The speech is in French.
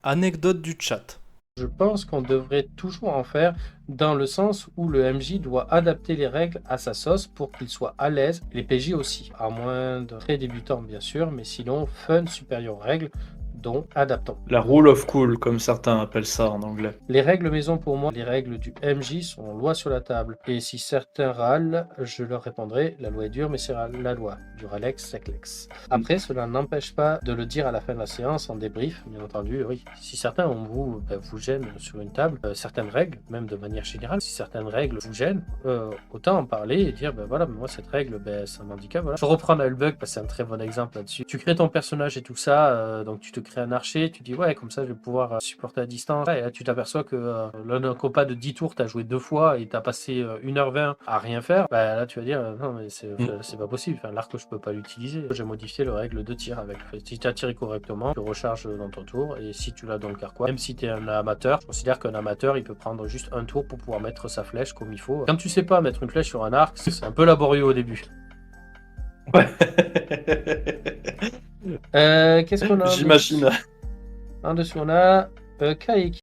Anecdote du chat. Je pense qu'on devrait toujours en faire dans le sens où le MJ doit adapter les règles à sa sauce pour qu'il soit à l'aise, les PJ aussi, à moins de très débutants bien sûr, mais sinon fun supérieur aux règles, donc adaptons. La rule of cool, comme certains appellent ça en anglais. Les règles maison pour moi, les règles du MJ sont loi sur la table. Et si certains râlent, je leur répondrai, la loi est dure mais c'est la loi. Duralex, seclex. Après, cela n'empêche pas de le dire à la fin de la séance en débrief, bien entendu, oui. Si certains vous gênent sur une table, certaines règles, même de manière générale, si certaines règles vous gênent, autant en parler et dire, voilà, mais moi cette règle, ça m'handicape, voilà. Je reprends Nullbug parce que c'est un très bon exemple là-dessus. Tu crées ton personnage et tout ça, donc tu te crées un archer, tu dis, ouais, comme ça je vais pouvoir supporter à distance. Ouais, et là, tu t'aperçois que d'un compas de 10 tours, tu as joué 2 fois et tu as passé 1h20 à rien faire. Bah, là, tu vas dire, non, mais c'est pas possible. Enfin, l'arc, je peux pas l'utiliser. J'ai modifié le règle de tir avec. Si tu as tiré correctement, tu recharges dans ton tour. Et si tu l'as dans le carquois, même si tu es un amateur, je considère qu'un amateur, il peut prendre juste un tour pour pouvoir mettre sa flèche comme il faut. Quand tu sais pas mettre une flèche sur un arc, c'est un peu laborieux au début. Ouais. Qu'est-ce qu'on a en dessous? J'imagine. En dessous, on a Kaiki.